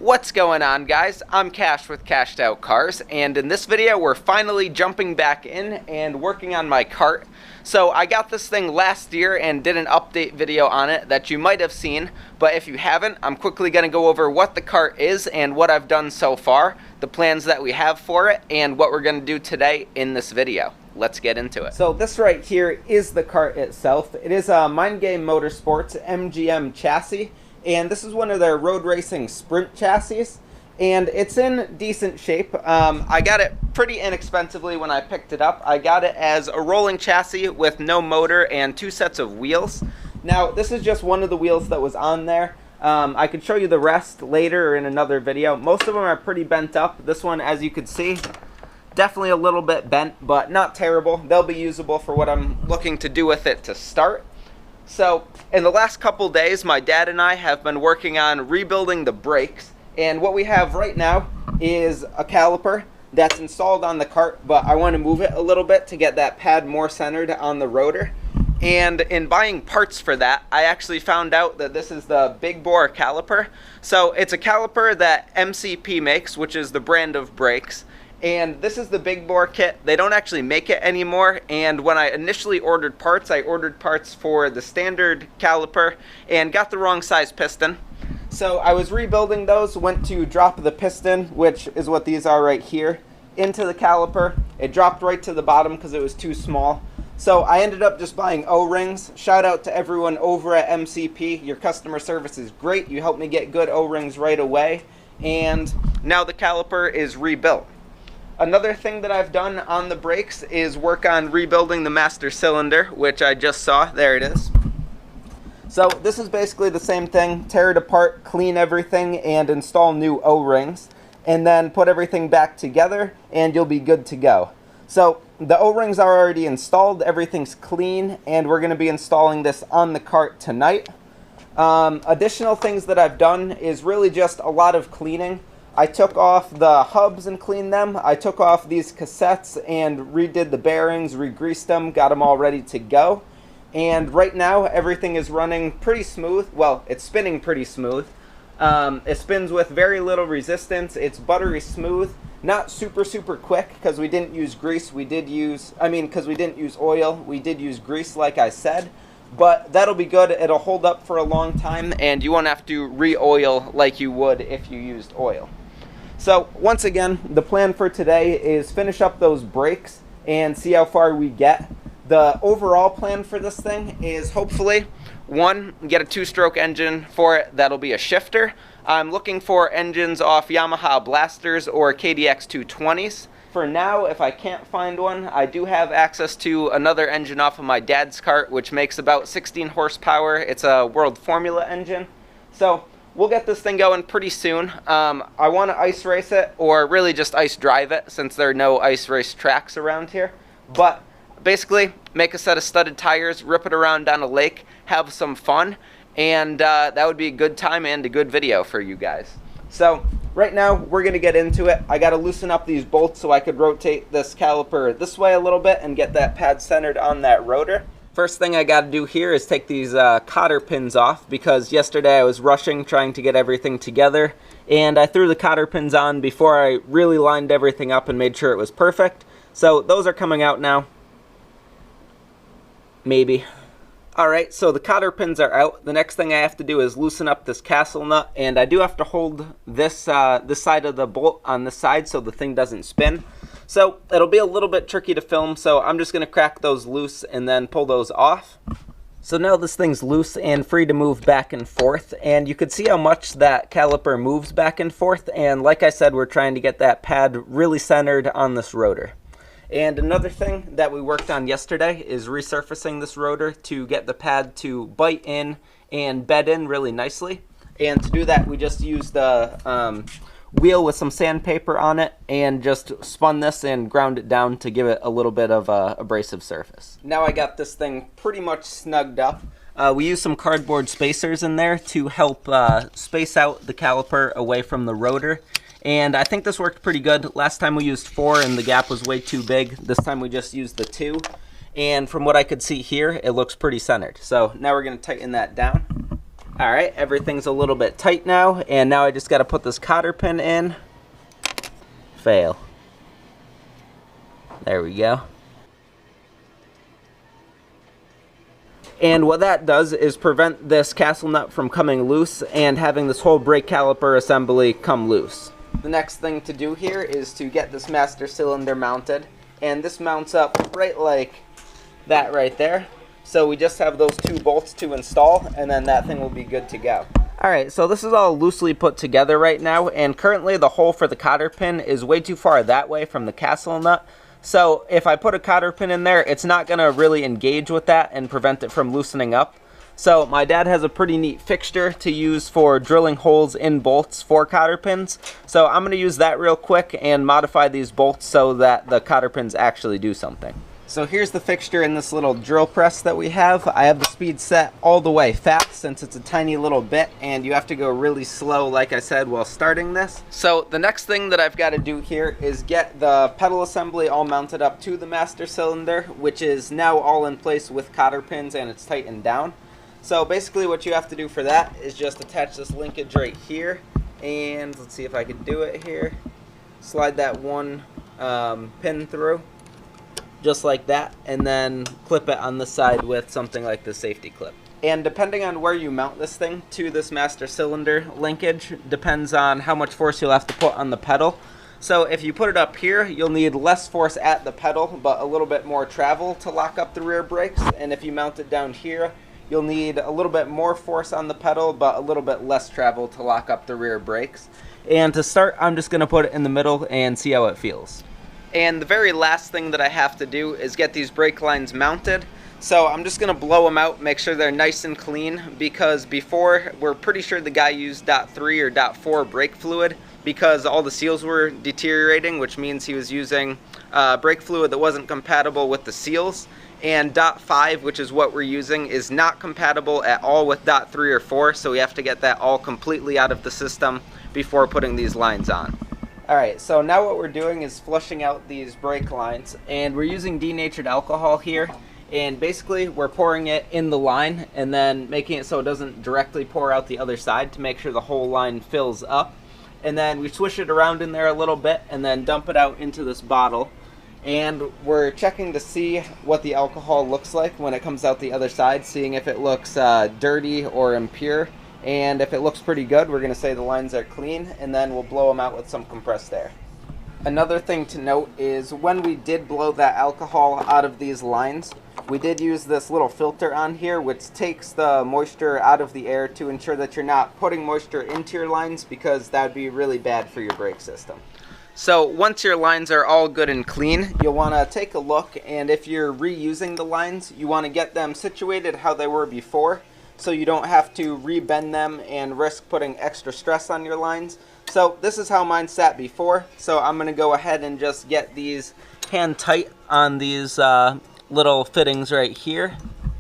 What's going on, guys? I'm Cash with CashedOutCars, and in this video we're finally jumping back in and working on my cart. So I got this thing last year and did an update video on it that you might have seen, but if you haven't, I'm quickly going to go over what the cart is and what I've done so far, the plans that we have for it, and what we're going to do today in this video. Let's get into it. So this right here is the cart itself. It is a Mind Game Motorsports MGM chassis. And this is one of their road racing sprint chassis, and it's in decent shape. I got it pretty inexpensively when I picked it up. I got it as a rolling chassis with no motor and 2 sets of wheels. Now, this is just one of the wheels that was on there. I could show you the rest later or in another video. Most of them are pretty bent up. This one, as you can see, definitely a little bit bent, but not terrible. They'll be usable for what I'm looking to do with it to start. So, in the last couple days, my dad and I have been working on rebuilding the brakes, and what we have right now is a caliper that's installed on the cart, but I want to move it a little bit to get that pad more centered on the rotor. And in buying parts for that, I actually found out that this is the big bore caliper. So it's a caliper that MCP makes, which is the brand of brakes. And this is the big bore kit. They don't actually make it anymore, and when I initially ordered parts, I ordered parts for the standard caliper and got the wrong size piston. So I was rebuilding those, went to drop the piston, which is what these are right here, into the caliper. It dropped right to the bottom because it was too small. So I ended up just buying O-rings. Shout out to everyone over at MCP. Your customer service is great. You helped me get good O-rings right away, and now the caliper is rebuilt. Another thing that I've done on the brakes is work on rebuilding the master cylinder, which I just saw. There it is. So this is basically the same thing. Tear it apart, clean everything, and install new O-rings. And then put everything back together, and you'll be good to go. So the O-rings are already installed. Everything's clean, and we're going to be installing this on the cart tonight. Additional things that I've done is really just a lot of cleaning. I took off the hubs and cleaned them. I took off these cassettes and redid the bearings, re-greased them, got them all ready to go. And right now, everything is running pretty smooth. Well, it's spinning pretty smooth. It spins with very little resistance. It's buttery smooth. Not super quick because we didn't use grease. Because we didn't use oil. We did use grease, like I said. But that'll be good. It'll hold up for a long time, and you won't have to re-oil like you would if you used oil. So once again, the plan for today is finish up those brakes and see how far we get. The overall plan for this thing is hopefully, one, get a 2-stroke engine for it that'll be a shifter. I'm looking for engines off Yamaha Blasters or KDX220s. For now, if I can't find one, I do have access to another engine off of my dad's cart, which makes about 16 horsepower. It's a World Formula engine. So we'll get this thing going pretty soon. I want to ice race it, or really just ice drive it, since there are no ice race tracks around here. But basically, make a set of studded tires, rip it around down a lake, have some fun, and that would be a good time and a good video for you guys. So right now, we're going to get into it. I got to loosen up these bolts so I could rotate this caliper this way a little bit and get that pad centered on that rotor. First thing I got to do here is take these cotter pins off, because yesterday I was rushing trying to get everything together, and I threw the cotter pins on before I really lined everything up and made sure it was perfect. So those are coming out now. Maybe. Alright, so the cotter pins are out. The next thing I have to do is loosen up this castle nut, and I do have to hold this, this side of the bolt on this side so the thing doesn't spin. So it'll be a little bit tricky to film, so I'm just going to crack those loose and then pull those off. So now this thing's loose and free to move back and forth, and you can see how much that caliper moves back and forth, and like I said, we're trying to get that pad really centered on this rotor. And another thing that we worked on yesterday is resurfacing this rotor to get the pad to bite in and bed in really nicely. And to do that, we just used the wheel with some sandpaper on it and just spun this and ground it down to give it a little bit of a abrasive surface. Now I got this thing pretty much snugged up. We used some cardboard spacers in there to help space out the caliper away from the rotor. And I think this worked pretty good. Last time we used 4 and the gap was way too big. This time we just used the 2. And from what I could see here, it looks pretty centered. So now we're going to tighten that down. Alright, everything's a little bit tight now, and now I just got to put this cotter pin in. Fail. There we go. And what that does is prevent this castle nut from coming loose and having this whole brake caliper assembly come loose. The next thing to do here is to get this master cylinder mounted, and this mounts up right like that right there. So we just have those 2 bolts to install, and then that thing will be good to go. Alright, so this is all loosely put together right now, and currently the hole for the cotter pin is way too far that way from the castle nut. So if I put a cotter pin in there, it's not going to really engage with that and prevent it from loosening up. So my dad has a pretty neat fixture to use for drilling holes in bolts for cotter pins. So I'm going to use that real quick and modify these bolts so that the cotter pins actually do something. So here's the fixture in this little drill press that we have. I have the speed set all the way fast since it's a tiny little bit, and you have to go really slow, like I said, while starting this. So the next thing that I've got to do here is get the pedal assembly all mounted up to the master cylinder, which is now all in place with cotter pins and it's tightened down. So basically what you have to do for that is just attach this linkage right here, and let's see if I can do it here. Slide that one pin through, just like that, and then clip it on the side with something like the safety clip. And depending on where you mount this thing to this master cylinder linkage depends on how much force you'll have to put on the pedal. So if you put it up here, you'll need less force at the pedal, but a little bit more travel to lock up the rear brakes. And if you mount it down here, you'll need a little bit more force on the pedal, but a little bit less travel to lock up the rear brakes. And to start, I'm just gonna put it in the middle and see how it feels. And the very last thing that I have to do is get these brake lines mounted. So I'm just gonna blow them out, make sure they're nice and clean, because before, we're pretty sure the guy used .3 or .4 brake fluid because all the seals were deteriorating, which means he was using brake fluid that wasn't compatible with the seals. And .5, which is what we're using, is not compatible at all with .3 or 4, so we have to get that all completely out of the system before putting these lines on. Alright, so now what we're doing is flushing out these brake lines, and we're using denatured alcohol here, and basically we're pouring it in the line and then making it so it doesn't directly pour out the other side to make sure the whole line fills up. And then we swish it around in there a little bit and then dump it out into this bottle. And we're checking to see what the alcohol looks like when it comes out the other side, seeing if it looks dirty or impure. And if it looks pretty good, we're going to say the lines are clean, and then we'll blow them out with some compressed air. Another thing to note is when we did blow that alcohol out of these lines, we did use this little filter on here which takes the moisture out of the air to ensure that you're not putting moisture into your lines, because that would be really bad for your brake system. So once your lines are all good and clean, you'll want to take a look, and if you're reusing the lines, you want to get them situated how they were before, so you don't have to rebend them and risk putting extra stress on your lines. So this is how mine sat before, so I'm going to go ahead and just get these hand tight on these little fittings right here.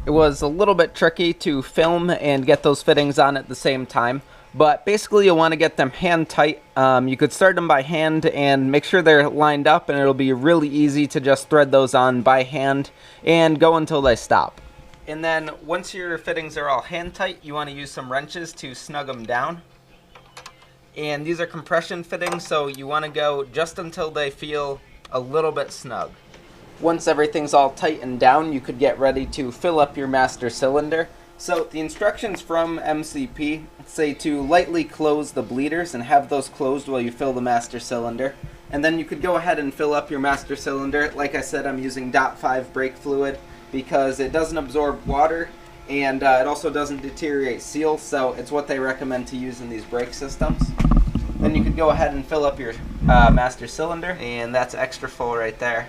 It was a little bit tricky to film and get those fittings on at the same time, but basically you'll want to get them hand tight. You could start them by hand and make sure they're lined up, and it'll be really easy to just thread those on by hand and go until they stop. And then once your fittings are all hand tight, you want to use some wrenches to snug them down. And these are compression fittings, so you want to go just until they feel a little bit snug. Once everything's all tightened down, you could get ready to fill up your master cylinder. So the instructions from MCP say to lightly close the bleeders and have those closed while you fill the master cylinder. And then you could go ahead and fill up your master cylinder. Like I said, I'm using .5 brake fluid because it doesn't absorb water, and it also doesn't deteriorate seals, so it's what they recommend to use in these brake systems. Then you could go ahead and fill up your master cylinder, and that's extra full right there.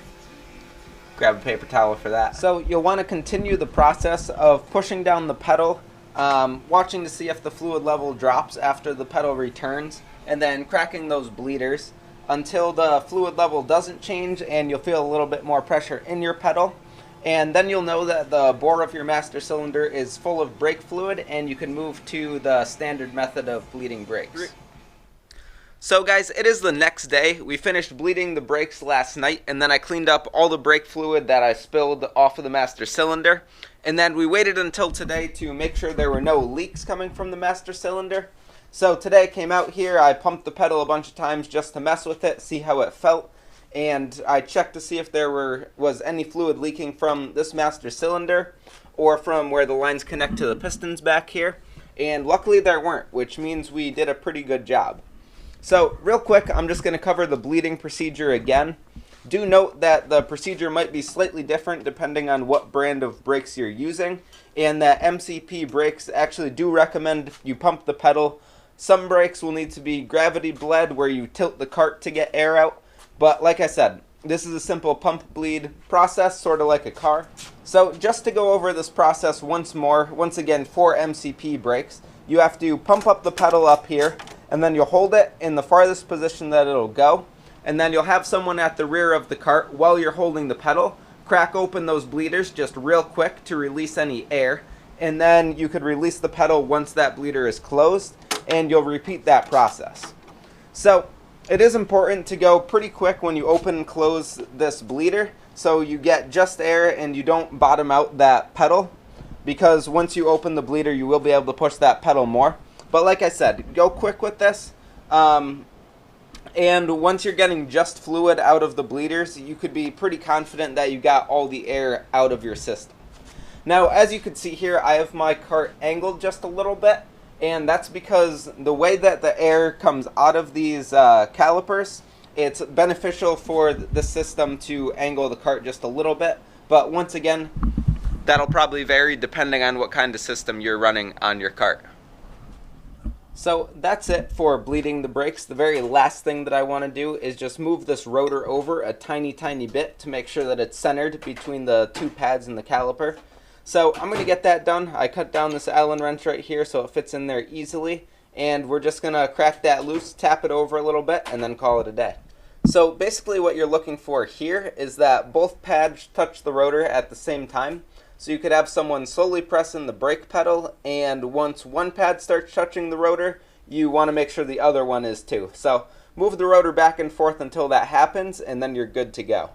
Grab a paper towel for that. So you'll want to continue the process of pushing down the pedal, watching to see if the fluid level drops after the pedal returns, and then cracking those bleeders until the fluid level doesn't change and you'll feel a little bit more pressure in your pedal. And then you'll know that the bore of your master cylinder is full of brake fluid, and you can move to the standard method of bleeding brakes. So guys, it is the next day. We finished bleeding the brakes last night, and then I cleaned up all the brake fluid that I spilled off of the master cylinder. And then we waited until today to make sure there were no leaks coming from the master cylinder. So today I came out here, I pumped the pedal a bunch of times just to mess with it, see how it felt, and I checked to see if there was any fluid leaking from this master cylinder or from where the lines connect to the pistons back here. And luckily there weren't, which means we did a pretty good job. So real quick, I'm just going to cover the bleeding procedure again. Do note that the procedure might be slightly different depending on what brand of brakes you're using, and that MCP brakes actually do recommend you pump the pedal. Some brakes will need to be gravity bled, where you tilt the cart to get air out, but like I said, this is a simple pump bleed process, sort of like a car. So just to go over this process once again for MCP brakes, you have to pump up the pedal up here, and then you'll hold it in the farthest position that it'll go. And then you'll have someone at the rear of the cart, while you're holding the pedal, crack open those bleeders just real quick to release any air. And then you could release the pedal once that bleeder is closed, and you'll repeat that process. So it is important to go pretty quick when you open and close this bleeder, so you get just air and you don't bottom out that pedal, because once you open the bleeder you will be able to push that pedal more. But like I said, go quick with this. And once you're getting just fluid out of the bleeders, you could be pretty confident that you got all the air out of your system. Now, as you can see here, I have my cart angled just a little bit, and that's because the way that the air comes out of these calipers, it's beneficial for the system to angle the cart just a little bit. But once again, that'll probably vary depending on what kind of system you're running on your cart. So that's it for bleeding the brakes. The very last thing that I want to do is just move this rotor over a tiny bit to make sure that it's centered between the two pads in the caliper. So I'm going to get that done. I cut down this Allen wrench right here so it fits in there easily, and we're just going to crack that loose, tap it over a little bit, and then call it a day. So basically what you're looking for here is that both pads touch the rotor at the same time. So you could have someone slowly pressing the brake pedal, and once one pad starts touching the rotor, you want to make sure the other one is too. So move the rotor back and forth until that happens, and then you're good to go.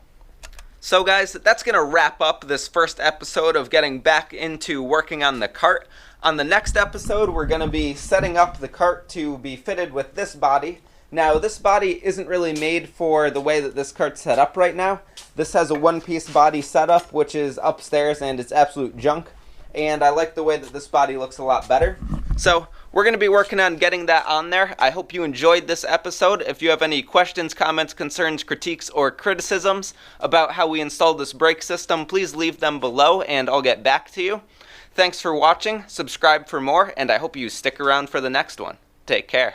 So guys, that's going to wrap up this first episode of getting back into working on the cart. On the next episode, we're going to be setting up the cart to be fitted with this body. Now, this body isn't really made for the way that this cart's set up right now. This has a one-piece body setup, which is upstairs, and it's absolute junk. And I like the way that this body looks a lot better. So we're going to be working on getting that on there. I hope you enjoyed this episode. If you have any questions, comments, concerns, critiques, or criticisms about how we installed this brake system, please leave them below, and I'll get back to you. Thanks for watching. Subscribe for more, and I hope you stick around for the next one. Take care.